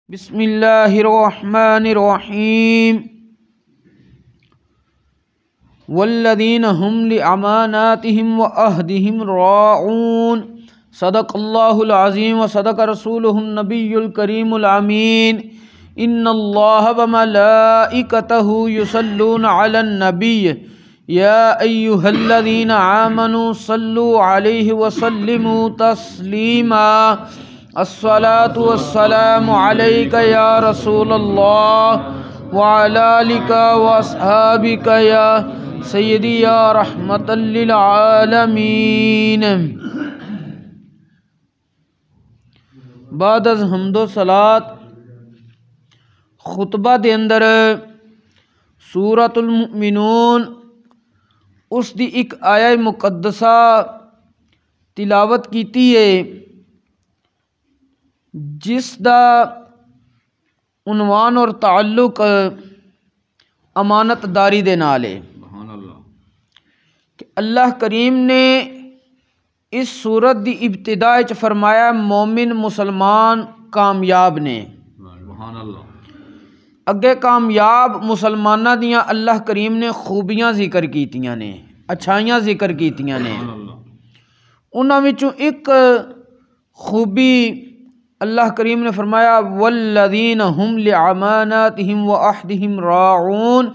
بسم اللہ الرحمن الرحیم والذین هم لأماناتهم وعہدهم راعون صدق اللہ العظیم وصدق رسولہ النبی الکریم الامین ان اللہ وملائکتہ یصلون علی النبی یا ایہا الذین آمنوا صلوا علیہ وسلموا تسلیما الصلاة والسلام علیک یا رسول اللہ وعلی آلک واصحابک یا سیدی یا رحمت للعالمین۔ بعد از حمد و صلاۃ خطبہ دے اندر سورۃ المؤمنون اس دی ایک آیہ مقدسہ تلاوت کیتی ہے جس دا عنوان اور تعلق امانت داری دے نال ہے کہ اللہ کریم نے اس سورت دی ابتدا وچ فرمایا مومن مسلمان کامیاب نے، اگے کامیاب مسلمانہ دیاں اللہ کریم نے خوبیاں ذکر کیتیاں نے، اچھائیاں ذکر کیتیاں نے۔ انہاں وچوں ایک خوبی اللہ کریم نے فرمایا والذین هم لأماناتهم وعہدهم راعون،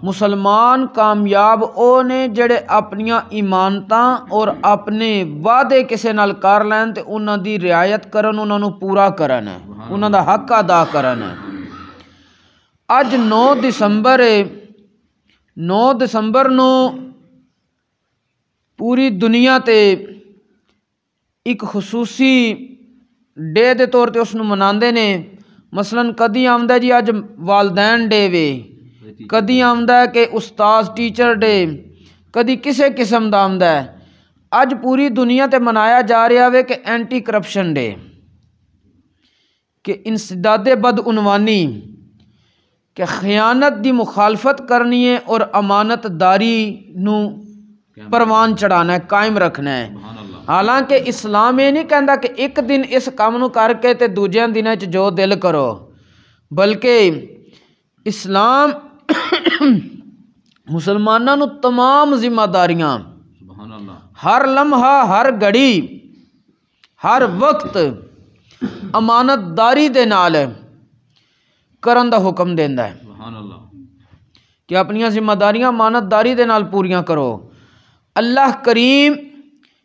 مسلمان کامیاب او نے جڑے اپنیاں ایمانتاں اور اپنے وعدے کسے نال کر لین تے انہاں دی رعایت کرن، انہاں نو پورا کرن، انہاں دا حق ادا کرن۔ اج 9 دسمبر ہے، 9 دسمبر نو پوری دنیا تے ایک خصوصی ڈے دے طور تے اس نو مناندے نے۔ مثلاً کدی آمدہ ہے جی اج والدین ڈے وے، کدی آمدہ ہے کہ استاذ ٹیچر ڈے، کدی کسے قسم دا آمدہ ہے۔ اج پوری دنیا تے منایا جا رہا ہے کہ اینٹی کرپشن ڈے، کہ انسداد بدعنوانی، کہ خیانت دی مخالفت کرنی ہے اور امانت داری نو پروان چڑھانا ہے، قائم رکھنا ہے۔ حالانکہ اسلام یہ نہیں کہندا کہ ایک دن اس کام نو کر کے تے دوجے دن جو دل کرو، بلکہ اسلام مسلمانوں نو تمام ذمہ داریاں ہر لمحہ، ہر گھڑی، ہر وقت امانت داری دے نال کرن دا حکم دیندا ہے کہ اپنیاں ذمہ داریاں امانت داری دے نال پوریاں کرو۔ اللہ کریم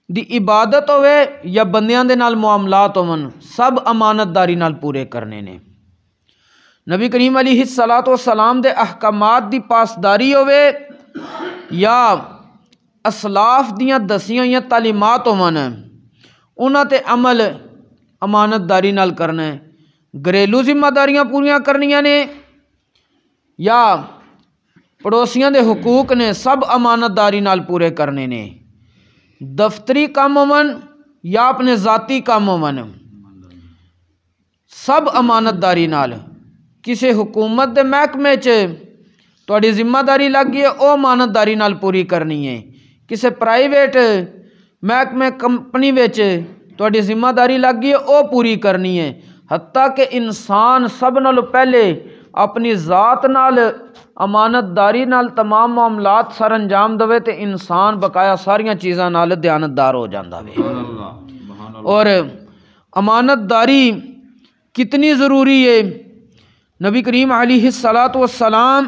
دی عبادت ہوئے یا بندیاں دے نال معاملات ہون، سب امانت داری نال پورے کرنے نے۔ نبی کریم علیہ الصلوۃ والسلام دے احکامات دی پاسداری ہوئے یا اسلاف دیاں دسیاں یا تعلیمات ہون، انہاں تے عمل امانت داری نال کرنا ہے۔ گھریلو ذمہ داریاں پوریاں کرنیاں نے یا پڑوسیاں دے حقوق نے، سب امانت داری نال پورے کرنے نے۔ دفتری کام ہون یا اپنے ذاتی کام ہون، سب امانت داری نال۔ کسی حکومت دے محکمے چ تہاڈی ذمہ داری لگ گئی ہے، او امانت داری نال پوری کرنی ہے۔ کسی پرائیویٹ محکمے کمپنی وچ تہاڈی ذمہ داری لگ گئی ہے، او پوری کرنی ہے۔ حتیٰ کہ انسان سب نالوں پہلے اپنی ذات نال امانت داری نال تمام معاملات سر انجام دوے تے انسان بقایا ساریاں چیزاں نال دیانتدار ہو جاندا وے۔ اور امانت داری کتنی ضروری ہے، نبی کریم علیہ الصلوۃ والسلام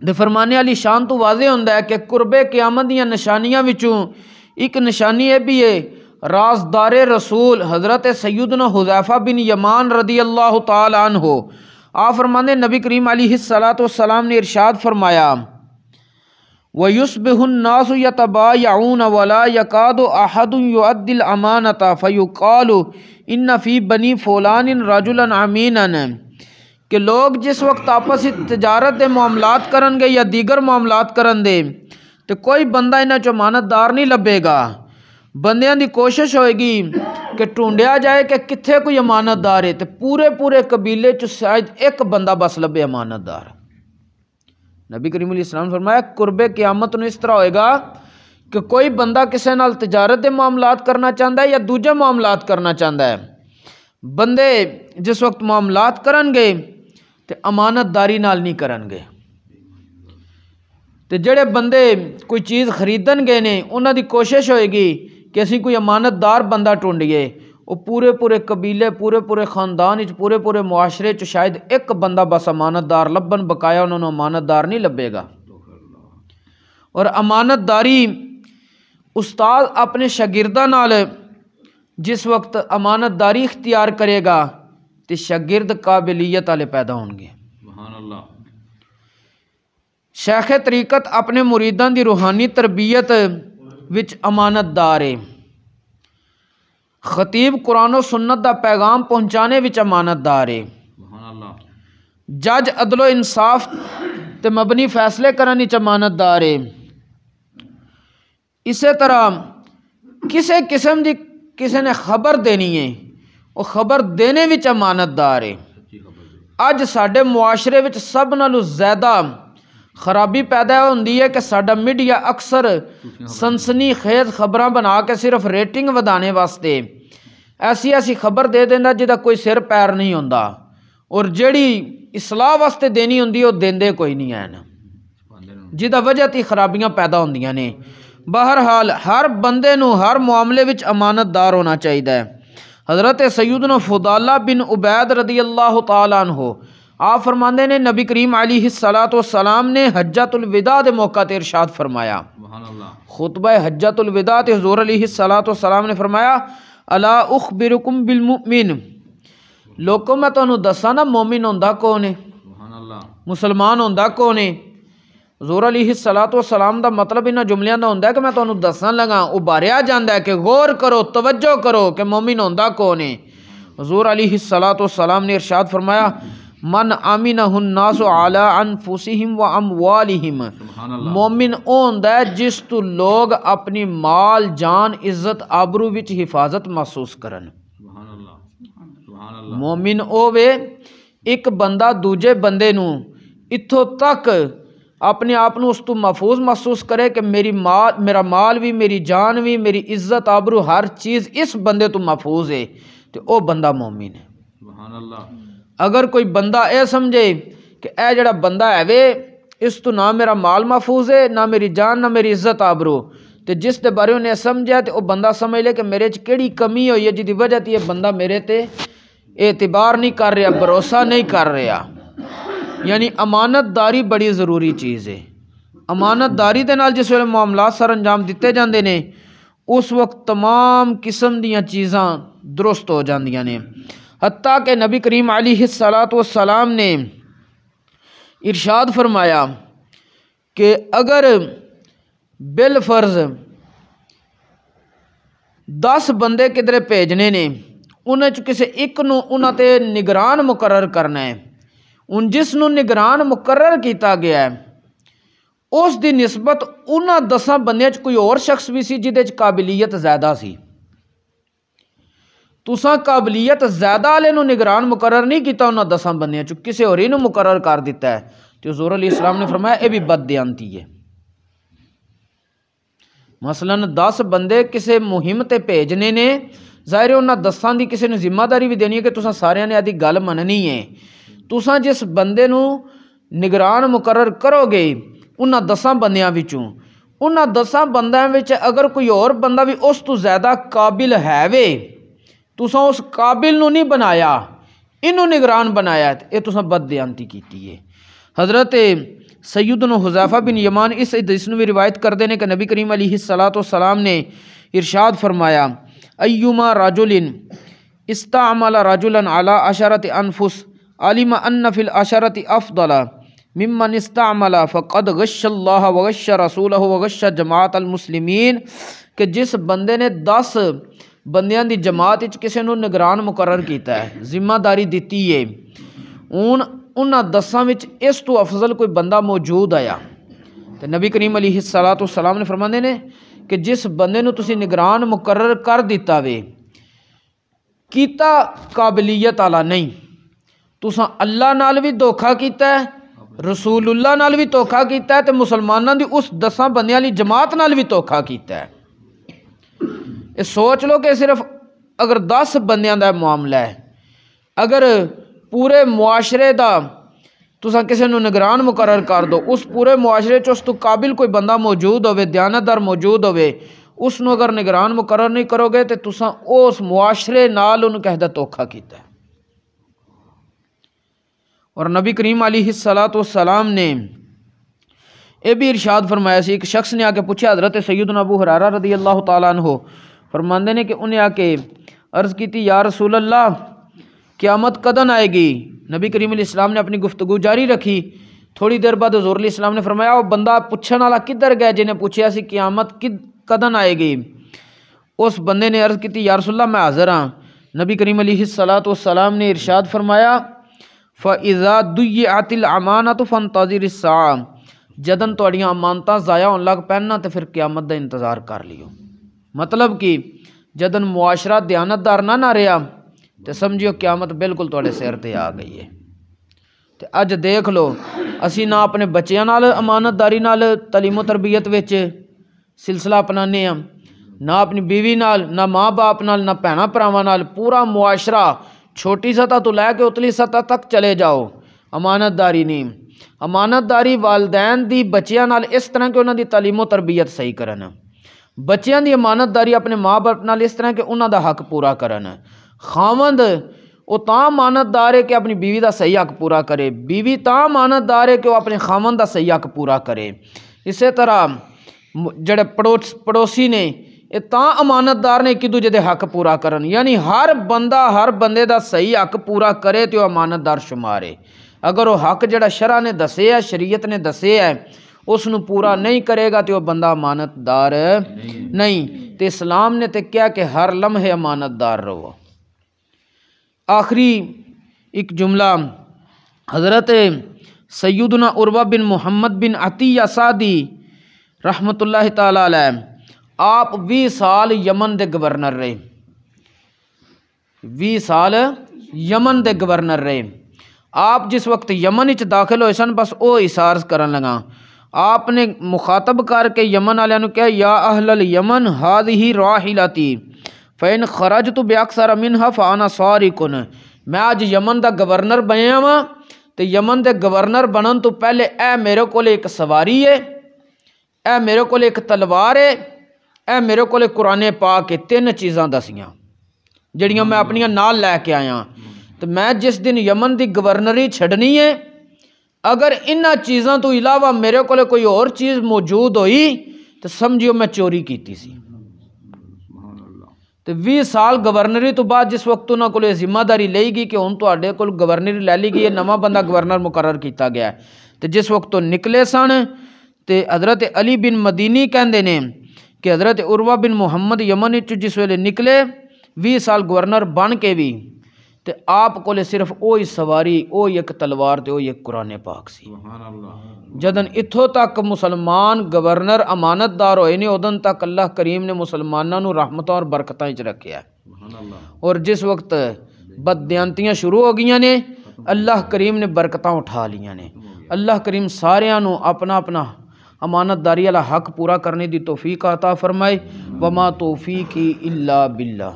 دے فرمانے والی شان تو واضح ہوندا ہے کہ قرب قیامت دیاں نشانیاں وچوں ایک نشانی یہ بھی ہے، رازدار رسول حضرت سیدنا حذیفہ بن یمان رضی اللہ تعالی عنہ آپ فرمانے نبی کریم علیہ الصلوۃ والسلام نے ارشاد فرمایا وَيُصْبِحُ النَّاسُ يَتَبَايَعُونَ وَلَا يَكَادُ أَحَدٌ يُؤَدِّي الْأَمَانَةَ فَيُقَالُ إِنَّ فِي بَنِي فُلَانٍ رَجُلًا أَمِينًا، کہ لوگ جس وقت آپس تجارت دے معاملات کرن گے یا دیگر معاملات کرن دے تو کوئی بندہ انہاں چوں امانت دار نہیں لبے گا۔ بندیاں دی کوشش ہوئے گی کہ ڈھونڈیا جائے کہ کتھے کوئی امانت دار ہے، تو پورے قبیلے چ شاید ایک بندہ بس لبے امانت دار۔ نبی کریم علیہ السلام فرمایا قرب قیامت نو اس طرح ہوئے گا کہ کوئی بندہ کسے نال تجارت دے معاملات کرنا چاہتا ہے یا دوجے معاملات کرنا چاہتا ہے، بندے جس وقت معاملات کرنگے تے امانت داری نال نہیں کرنگے تے جڑے بندے کوئی چیز خریدن گے نے انہاں دی کوشش ہوئے گی کہ اسی کوئی امانت دار بندہ ٹونڈیے وہ پورے قبیلے پورے خاندان پورے معاشرے چ شاید ایک بندہ بس امانت دار لبن، بقایا انہوں نے امانت دار نہیں لبے گا۔ اور امانت داری استاد اپنے شاگرداں نال جس وقت امانت داری اختیار کرے گا تو شاگرد قابلیت والے پیدا ہون گے۔ سبحان اللہ۔ شیخ طریقت اپنے مریداں دی روحانی تربیت وچ امانت دار ہے، خطیب قرآن و سنت دا پیغام پہنچانے وچ امانت دار ہے، سبحان اللہ۔ جج عدل و انصاف تے مبنی فیصلے کرن وچ امانت دار ہے۔ اسی طرح کسے قسم دی کسے نے خبر دینی ہے وہ خبر دینے وچ امانت دار ہے۔ اج ساڈے معاشرے وچ سب نالوں زیادہ خرابی پیدا ہوندی ہے کہ ساڈا میڈیا اکثر سنسنی خیز خبراں بنا کے صرف ریٹنگ ودانے واسطے ایسی خبر دے دیندا جہدا کوئی سر پیر نہیں ہوندا، اور جیڑی اصلاح واسطے دینی ہوندی وہ دیندے کوئی نہیں ہیں، جہدا وجہ تی خرابیاں پیدا ہوندیاں نے۔ بہرحال ہر بندے نو ہر معاملے وچ امانت دار ہونا چاہیے۔ حضرت سیدنا فضالہ بن عبید رضی اللہ تعالیٰ عنہ آپ فرماندے نے نبی کریم علیہ السلام نے حجۃ الوداع دے موقع تے ارشاد فرمایا، خطبہ حجۃ الوداع تے حضور علیہ السلام نے فرمایا، الا اخبرکم بالمؤمن، لوکو میں تانوں دساں نا مومن ہوندا کون ہے، مسلمان ہوندا کون ہے۔ حضور علیہ السلام دا مطلب انہاں جملیاں دا ہوندا ہے کہ میں تانوں دسن لگا ابھاریا جاندا ہے کہ غور کرو، توجہ کرو کہ مومن ہوندا کون ہے۔ حضور علیہ السلام نے ارشاد فرمایا، من امنہ الناس علی انفسہم و اموالہم، مومن او ہوندا ہے جس تو لوگ اپنی مال جان عزت آبرو وچ حفاظت محسوس کرن۔ مومن او وے ایک بندہ دوجے بندے نو اتھوں تک اپنے آپ اس تو محفوظ محسوس کرے کہ میرا مال بھی، میری جان بھی، میری عزت آبرو ہر چیز اس بندے تو محفوظ ہے تو او بندہ مومن ہے۔ سبحان اللہ۔ اگر کوئی بندہ اے سمجھے کہ اے جڑا بندہ ہے وے اس تو نہ میرا مال محفوظ ہے، نہ میری جان، نہ میری عزت آبرو، تو جس دے بارے انہیں سمجھا تو وہ بندہ سمجھ لے کہ میرے چ کیڑی کمی ہوئی ہے جی دی وجہ تے یہ بندہ میرے تے اعتبار نہیں کر رہا، بھروسہ نہیں کر رہا۔ یعنی امانت داری بڑی ضروری چیز ہے۔ امانت داری دے نال جس ویلے معاملات سر انجام دیتے جاندے نے اس وقت تمام قسم دیاں چیزاں درست ہو جاندیاں نے، حتیٰ کہ نبی کریم علیہ السلام نے ارشاد فرمایا کہ اگر بالفرض 10 بندے کدھر بھیجنے نے، انہاں چ کسے ایک نو انہاں تے نگران مقرر کرنا ہے، ان جس نو نگران مقرر کیتا گیا ہے اس دی نسبت انہاں 10 بندیاں چ کوئی اور شخص بھی سی جہدے چ قابلیت زیادہ سی، تساں قابلیت زیادہ والے نو نگران مقرر نہیں کیتا، انہاں 10 بندیاں چ کسے اور ہی نو مقرر کر دیتا ہے، تو حضور علیہ السلام نے فرمایا اے بھی بددیانتی ہے۔ مثلا 10 بندے کسے مہم تے بھیجنے نے، ظاہر ہے انہاں 10 دی کسے نے ذمہ داری بھی دینی ہے کہ تساں سارے نے آدھی گل مننی ہے، تساں جس بندے نو نگران مقرر کرو گے انہاں 10 بندیاں وچوں، انہاں 10 بندیاں وچ اگر کوئی اور بندہ بھی اس تو زیادہ قابل ہے وے، تساں اس قابل نو نہیں بنایا، انہوں نگران بنایا، یہ تساں بددیانتی کیتی ہے۔ حضرت سیدنا حذیفہ بن یمان اس حدیث نو بھی روایت کردے نے کہ نبی کریم علیہ السلام نے ارشاد فرمایا، ایما رجل استعمل رجلا علی 10 انفس علم ان فی العشرۃ افضل ممن استعمل فقد غش اللہ وغش رسولہ وغش جماعت المسلمین، کہ جس بندے نے 10 بندیاں دی جماعت وچ کسے نو نگران مقرر کیتا ہے، ذمہ داری دیتی ہے، انہاں 10 وچ اس تو افضل کوئی بندہ موجود آیا، تو نبی کریم علیہ السلام نے فرماندے نے کہ جس بندے نو تسی نگران مقرر کر دیتا وے کیتا قابلیت والا نہیں، تساں اللہ نال بھی دھوکھا کیتا ہے، رسول اللہ نال بھی دھوکھا کیتا ہے، تے مسلماناں دی اس 10 بندیاں والی جماعت نال بھی دھوکھا کیتا ہے۔ یہ سوچ لو کہ صرف اگر 10 بندیاں دا معاملہ ہے اگر پورے معاشرے دا تساں کسی نو نگران مقرر کر دو، اس پورے معاشرے چ اس تو قابل کوئی بندہ موجود ہوئے، دیانتدار موجود ہوئے، اس نو اگر نگران مقرر نہیں کرو گے تو تساں اس معاشرے نال انہوں کہہ دھوکھا کیتا ہے۔ اور نبی کریم علیہ السلام نے یہ بھی ارشاد فرمایا سی، ایک شخص نے آ کے پوچھا حضرت سیدنا ابو ہریرہ رضی اللہ تعالیٰ عنہ فرماندے نے کہ انہیں آ کے عرض کی تھی یا رسول اللہ قیامت کدن آئے گی؟ نبی کریم علیہ السلام نے اپنی گفتگو جاری رکھی۔ تھوڑی دیر بعد حضور علیہ السلام نے فرمایا وہ بندہ پوچھنے والا کدھر گیا جنہیں پوچھا سی قیامت کدن آئے گی؟ اس بندے نے عرض کی تھی یا رسول اللہ میں حاضر ہاں۔ نبی کریم علیہ السلام نے ارشاد فرمایا فَإِذَا دُيِّعَتِ الْأَمَانَةُ فَانْتَظِرِ السَّاعَةَ، جدن تہاڈیاں امانتاں ضائع ہون لگ پہننا تو پھر قیامت دا انتظار کر لیو۔ مطلب کہ جدن معاشرہ دیانتدار نہ رہا تو سمجھیو قیامت بالکل تہاڈے سر تے آ گئی ہے۔ تے اج دیکھ لو اسی نہ اپنے بچیاں نال امانت داری نال تعلیم و تربیت وچ سلسلہ اپنانے ہاں، نہ اپنی بیوی نال، نہ ماں باپ نال، نہ بھیناں بھراواں نال، پورا معاشرہ چھوٹی سطح تو لے کے اتلی سطح تک چلے جاؤ امانت داری نہیں۔ امانت داری والدین دی بچیاں نال اس طرح کہ انہاں دی تعلیم و تربیت صحیح کرن، بچیاں دی امانت داری اپنے ماں باپ نال اس طرح کہ انہاں دا حق پورا کرن۔ خاوند وہ تاں امانت دار ہے کہ اپنی بیوی دا صحیح حق پورا کرے، بیوی تاں امانت دار ہے کہ وہ اپنے خاوند دا صحیح حق پورا کرے۔ اسی طرح جڑے پڑوسی نے یہ تاں امانت دار نے ایک دوجے دے حق پورا کرن، یعنی ہر بندہ ہر بندے دا صحیح حق پورا کرے تو امانت دار شمارے۔ اگر وہ حق جڑا شرع نے دسے ہے، شریعت نے دسے ہے، اس نو پورا نہیں کرے گا تو وہ بندہ امانت دار نہیں۔ تو اسلام نے تے کیا کہ ہر لمحے امانت دار رہو۔ آخری ایک جملہ حضرت سیدنا عروہ بن محمد بن عطیہ سعدی رحمۃ اللہ تعالی علیہ، آپ 20 سال یمن دے گورنر رہے، 20 سال یمن دے گورنر رہے۔ آپ جس وقت یمن وچ داخل ہوئے سن بس او حصار کرن لگا، آپ نے مخاطب کر کے یمن والوں نے کہا یا اہل الیمن ہذہ راحلتی فإن خرجت بأکثر منها فأنا سارق۔ میں آج یمن دا گورنر بنیا وا تے یمن دے گورنر بنن تو پہلے اے میرے کول ایک سواری ہے، اے میرے کول ایک تلوار ہے، اے میرے کول قرآن پاک کے 3 چیزاں دسیاں جڑیاں میں اپنیاں نال لے کے آیا۔ تو میں جس دن یمن دی گورنری چھڈنی ہے اگر انہاں چیزاں تو علاوہ میرے کول کوئی اور چیز موجود ہوئی تو سمجھیو میں چوری کیتی سی۔ تو 20 سال گورنری تو بعد جس وقت انہاں کو ذمہ داری لئی گئی کہ ہن تہاڈے کول گورنری لے لی گئی ہے، نواں بندہ گورنر مقرر کیتا گیا ہے، تو جس وقت تو نکلے سن تے حضرت علی بن مدینی کہندے نے کہ حضرت عروہ بن محمد یمن وچ جس ویلے نکلے 20 سال گورنر بن کے بھی تے آپ کو صرف اوہی سواری، اوہی ایک تلوار تے اوہی ایک قرآن پاک سی۔ جدن اتھوں تک مسلمان گورنر امانت دار ہوئے نے ادن تک اللہ کریم نے مسلمانوں نو رحمتاں اور برکتاں وچ رکھیا ہے، اور جس وقت بددیانتیاں شروع ہو گئیاں نے اللہ کریم نے برکتاں اٹھا لیاں نے۔ اللہ کریم ساریاں نو اپنا اپنا امانت داری والا حق پورا کرنے دی توفیق عطا فرمائے۔ وما توفیقی الا باللہ۔